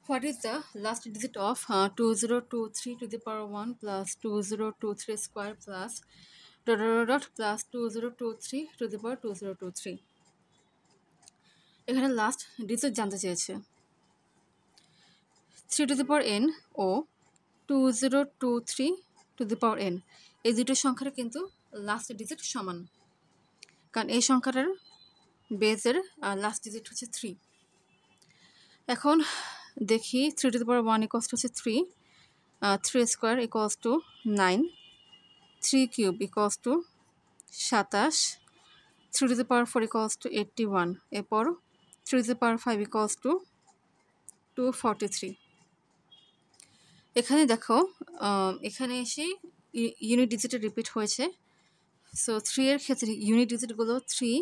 What is the last digit of 2023 to the power 1 plus 2023 square plus dot dot dot plus 2023 to the power 2023? এখানে last digit জানতে চেয়েছে 3 to the power n O 2023 to the power n এই দুটো সংখ্যার কিন্তু last digit সমান, কারণ এই সংখ্যাটার বেজের লাস্ট ডিজিট হচ্ছে 3। এখন দেখি 3 to the power 1 equals to হচ্ছে 3, 3 square equals to 9, 3 cube equals to 27, 3 to the power 4 equals to 81, এরপর 3 to the power 5 equals to 243। এখানে দেখো এখানে এসে ইউনিট ডিজিটে রিপিট হয়েছে। সো 3 এর ক্ষেত্রে ইউনিট ডিজিটগুলো 3,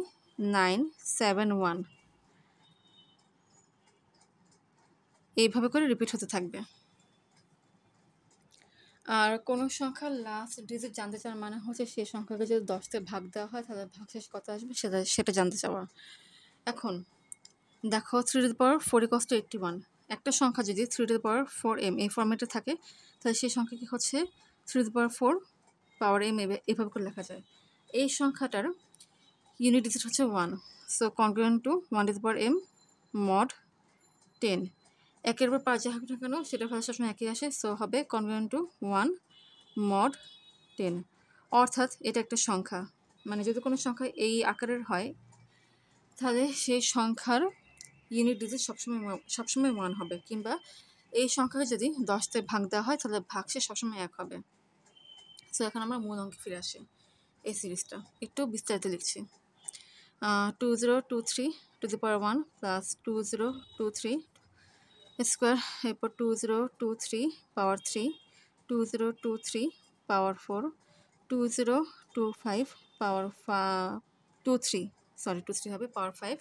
9, 7, 1 এইভাবে করে রিপিট হতে থাকবে। আর কোনো সংখ্যার লাস্ট ডিজিট জানতে চাওয়ার মানে হচ্ছে সেই সংখ্যাকে যদি 10 দিয়ে ভাগ দেওয়া হয় তাহলে ভাগশেষ কত আসবে সেটা জানতে চাওয়া। এখন দেখো 3 to the power 4 equals to 81, একটা সংখ্যা যদি 3 to the power 4m এই ফরম্যাটে থাকে তাহলে সেই সংখ্যা কি হচ্ছে 3 to the power 4 power m এভাবে করে লেখা যায়। এই সংখ্যাটার ইউনিট ডিজিট হচ্ছে 1, so congruent to 1 to the power m mod 10। একের উপর 5 যা হোক না কেন সেটা ফলে সবসময় একই আসে, সো হবে কনগ্রুয়েন্ট টু 1 mod 10। অর্থাৎ এটা একটা সংখ্যা, মানে যদি কোনো সংখ্যা এই আকারের হয় তাহলে সেই সংখ্যার ইউনিট ডিজিট সবসময় 1 হবে, কিংবা এই সংখ্যাকে যদি 10 দিয়ে ভাগ দেওয়া হয় তাহলে ভাগশেষ সবসময় 1 হবে। সো এখন আমরা মূল অঙ্কে ফিরে আসি। এই সিরিজটা একটু বিস্তারিত লিখছি। 2023 to the power 1 plus 2023 square, এরপর 2023 পাওয়ার 3, 2023 পাওয়ার 4, 2025 পাওয়ার 23 হবে পাওয়ার 5,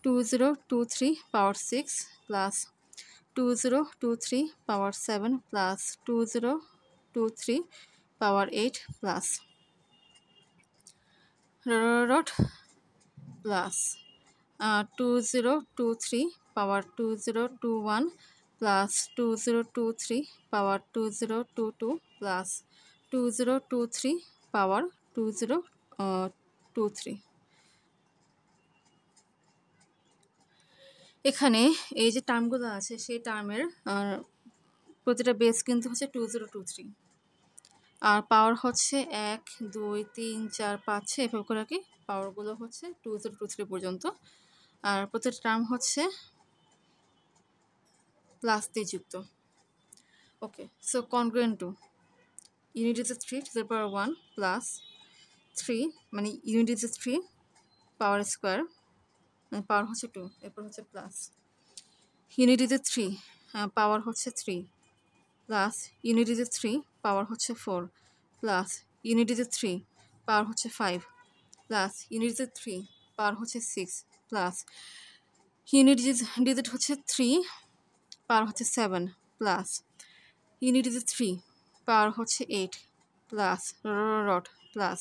2023 পাওয়ার 6 প্লাস 2023 পাওয়ার 7 প্লাস 2023 পাওয়ার 8 প্লাস প্লাস 2023 পাওয়ার 2021 প্লাস 2023 পাওয়ার 2022 প্লাস 2023 পাওয়ার 2023। এখানে এই যে টার্মগুলো আছে সেই টার্মের প্রতিটা বেস কিন্তু হচ্ছে 2023, আর পাওয়ার হচ্ছে 1, 2, 3, 4, 5, 6 এভাবে করে কি পাওয়ারগুলো হচ্ছে 2023 পর্যন্ত, আর প্রতিটা টার্ম হচ্ছে প্লাস দিয়ে যুক্ত। Okay, so congruent to unit digit 3 to the power 1 plus 3, মানে ইউনিট ডিজিট 3 পাওয়ার স্কোয়ার, মানে পাওয়ার হচ্ছে 2, এরপর হচ্ছে প্লাস ইউনিট ডিজিট 3 পাওয়ার হচ্ছে 3 প্লাস ইউনিট ডিজিট 3 পাওয়ার হচ্ছে 4 প্লাস ইউনিট ডিজিট 3 পাওয়ার হচ্ছে 5 প্লাস ইউনিট ডিজিট 3 পাওয়ার হচ্ছে 6 প্লাস ইউনিট ডিজিট হচ্ছে 3 পাওয়ার হচ্ছে 7 প্লাস ইউনিট ডিজিট 3 পাওয়ার হচ্ছে 8 প্লাস প্লাস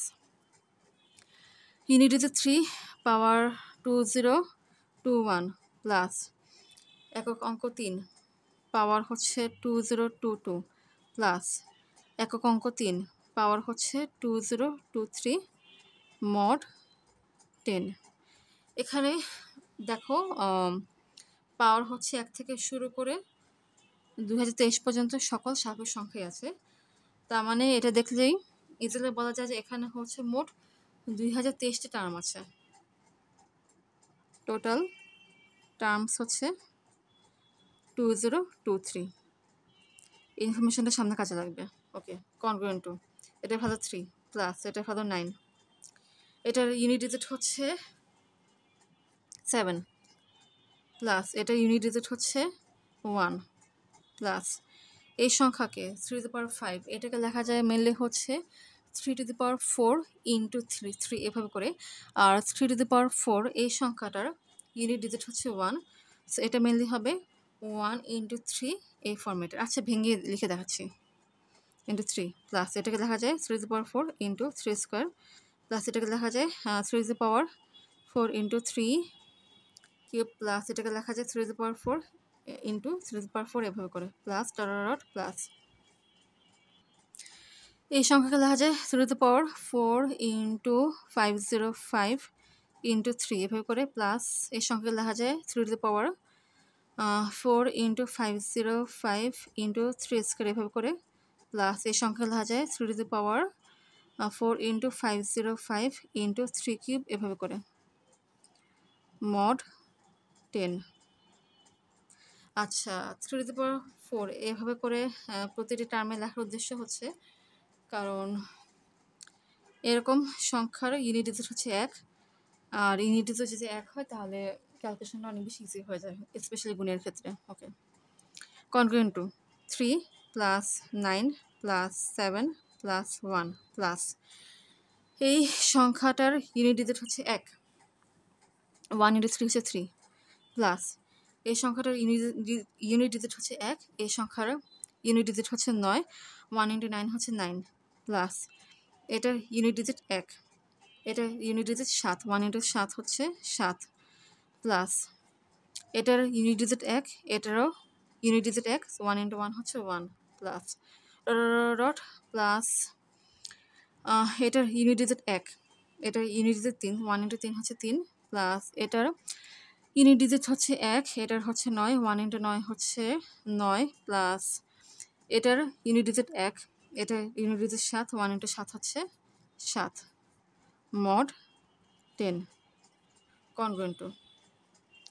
ইউনিট ডিজিট 3 পাওয়ার 2021 প্লাস একক অঙ্ক 3 পাওয়ার হচ্ছে 2022 প্লাস একক অঙ্ক 3 পাওয়ার হচ্ছে 2023 mod 10। এখানে দেখো পাওয়ার হচ্ছে 1 থেকে শুরু করে 2023 পর্যন্ত সকল স্বাভাবিক সংখ্যাই আছে, তার মানে এটা দেখলেই ইজিলি বলা যায় যে এখানে হচ্ছে মোট 2023টি টার্ম আছে। টোটাল টার্মস হচ্ছে 2023। ইনফরমেশনটা সামনে কাজে লাগবে। ওকে, কনগ্রুয়েন্ট টু এটা ভালো 3 প্লাস এটা ভালো 9, এটার ইউনিট ডিজিট হচ্ছে 7 প্লাস এটার ইউনিট ডিজিট হচ্ছে 1 প্লাস এই সংখ্যাকে 3 to the power 5 এটাকে লেখা যায় মেনলি হচ্ছে 3 to the power 4 into 3 এভাবে করে, আর 3 to the power 4 এই সংখ্যাটার ইউনিট ডিজিট হচ্ছে 1, সো এটা মেনলি হবে 1 into 3 এই ফরম্যাটের। আচ্ছা, ভেঙে লিখে দেখাচ্ছি। into 3 প্লাস এটাকে লেখা যায় 3 to the power 4 into 3 square plus এটাকে লেখা যায় 3 to the power 4 into 3 cube plus এটাকে লেখা যায় 3 to the power 4 ইন্টু 3^4 এভাবে করে প্লাস ডট প্লাস। এই সংখ্যাকে লেখা যায় 3^4 ইন্টু 505 ইন্টু 3 এভাবে করে প্লাস এই সংখ্যাকে লেখা যায় 3^4 ইন্টু 505 ইন্টু 3² এভাবে করে প্লাস এই সংখ্যা লেখা যায় 3^4 ইন্টু 505 ইন্টু 3³ এভাবে করে মড 10। আচ্ছা 3^4 এভাবে করে প্রতিটি টার্মে লেখার উদ্দেশ্য হচ্ছে কারণ এরকম সংখ্যার ইউনিট ডিজিট হচ্ছে 1, আর ইউনিট ডিজিট যদি 1 হয় তাহলে ক্যালকুলেশনটা অনেক বেশি ইজি হয়ে যায়, স্পেশালি গুণের ক্ষেত্রে। Okay, congruent to 3 plus 9 plus 7 plus 1 plus এই সংখ্যাটার ইউনিট ডিজিট হচ্ছে 1, 1 ইন্টু 3 হচ্ছে 3 প্লাস এই সংখ্যাটার ইউনিট ডিজিট হচ্ছে 1, এই সংখ্যার ইউনিট ডিজিট হচ্ছে 9, 1 ইন্টু 9 হচ্ছে 9 প্লাস এটার ইউনিট ডিজিট 1, এটার ইউনিট ডিজিট 7, 1 ইন্টু 7 হচ্ছে 7 প্লাস এটার ইউনিট ডিজিট 1, এটারও ইউনিট ডিজিট 1, 1 ইন্টু 1 হচ্ছে 1 প্লাস ডট প্লাস এটার ইউনিট ডিজিট 1, এটার ইউনিট ডিজিট 3, 1 ইন্টু 3 হচ্ছে 3 প্লাস এটার ইউনিট ডিজিট হচ্ছে 1, এটার হচ্ছে 9, 1 ইন্টু 9 হচ্ছে 9 প্লাস এটার ইউনিট ডিজিট 1, এটার ইউনিট ডিজিট 7, 1 ইন্টু 7 হচ্ছে 7 মড 10 কনগ্রুয়েন্ট টু।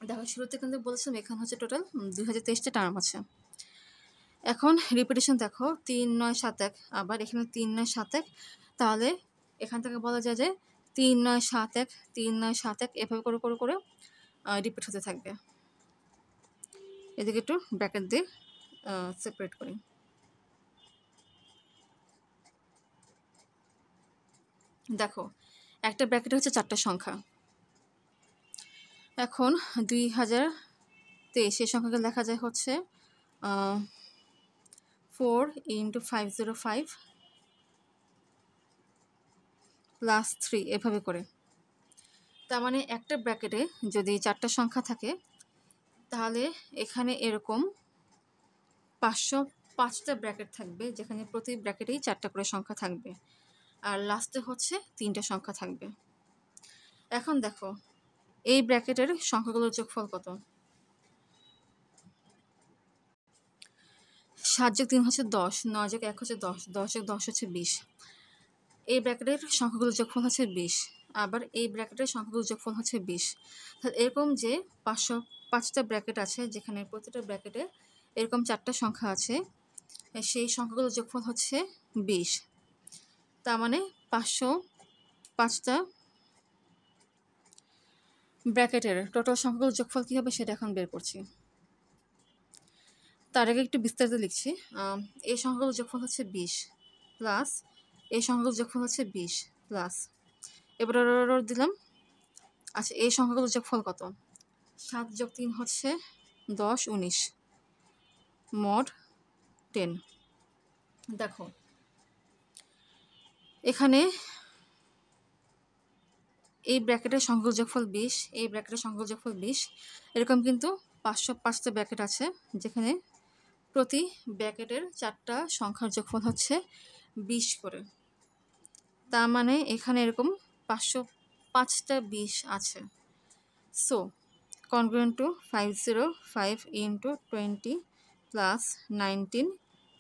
দেখো শুরুতে কিন্তু বলেছিলাম এখানে হচ্ছে টোটাল 2023টা টার্ম আছে। এখন রিপিটেশন দেখো 3 9 7 1, আবার এখানে 3 9 7 1, তাহলে এখান থেকে বলা যায় যে 3 9 7 1 3 9 7 1 এভাবে করে করে করে রিপিট হতে থাকবে। এদিকে একটু ব্র্যাকেট দিয়ে সেপারেট করি। দেখো একটা ব্র্যাকেটে হচ্ছে 4টা সংখ্যা। এখন 2023 এই সংখ্যাকে লেখা যায় হচ্ছে 4 ইন্টু 505 প্লাস 3 এভাবে করে। তার মানে একটা ব্র্যাকেটে যদি 4টা সংখ্যা থাকে তাহলে এখানে এরকম 505টা ব্র্যাকেট থাকবে, যেখানে প্রতি ব্র্যাকেটেই 4টা করে সংখ্যা থাকবে, আর লাস্টে হচ্ছে 3টা সংখ্যা থাকবে। এখন দেখো এই ব্র্যাকেটের সংখ্যাগুলোর যোগফল কত? 7 যোগ 3 হচ্ছে 10, 9 যোগ 1 হচ্ছে 10, 10 যোগ 10 হচ্ছে 20। এই ব্র্যাকেটের সংখ্যাগুলোর যোগফল হচ্ছে 20, আবার এই ব্র্যাকেটের সংখ্যাগুলোর যোগফল হচ্ছে 20। তাহলে এরকম যে 505টা ব্র্যাকেট আছে, যেখানে প্রতিটা ব্র্যাকেটে এরকম 4টা সংখ্যা আছে, সেই সংখ্যাগুলোর যোগফল হচ্ছে 20। তার মানে 505টা ব্র্যাকেটের টোটাল সংখ্যাগুলোর যোগফল কী হবে সেটা এখন বের করছি। তার আগে একটু বিস্তারিত লিখছি। এই সংখ্যাগুলোর যোগফল হচ্ছে 20 প্লাস এই সংখ্যাগুলোর যোগফল হচ্ছে 20 প্লাস, এবার দিলাম। আচ্ছা এই সংখ্যাগুলোর যোগফল কত? 7 যোগ 3 হচ্ছে 10, 19 মড 10। দেখো এখানে এই ব্র্যাকেটের সংখ্যাগুলোর যোগফল 20, এই ব্র্যাকেটের সংখ্যাগুলোর যোগফল 20। এরকম কিন্তু 505টা ব্র্যাকেট আছে, যেখানে প্রতি ব্র্যাকেটের 4টা সংখ্যার যোগফল হচ্ছে 20 করে। তার মানে এখানে এরকম 505টা 20 আছে। So congruent to 505 into 20 plus 19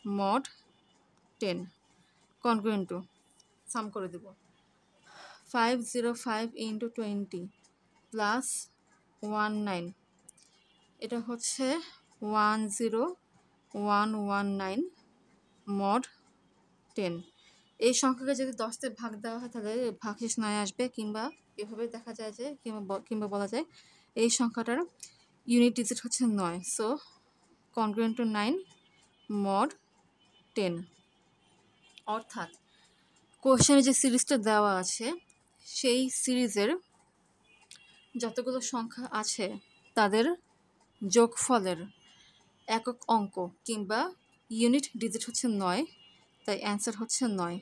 mod 10 congruent to sum করে দেব। 505 ইন্টু 20 প্লাস 19, এটা হচ্ছে 10119 মড 10। এই সংখ্যাকে যদি 10তে ভাগ দেওয়া হয় তাহলে ভাগশেষ 9 আসবে, কিংবা এভাবে দেখা যায় যে কিংবা বলা যায় এই সংখ্যাটার ইউনিট ডিজিট হচ্ছে 9। So congruent to 9 mod 10। অর্থাৎ কোশ্চেনে যে সিরিজটা দেওয়া আছে সেই সিরিজের যতগুলো সংখ্যা আছে তাদের যোগফলের একক অঙ্ক কিংবা ইউনিট ডিজিট হচ্ছে 9, তাই অ্যান্সার হচ্ছে 9।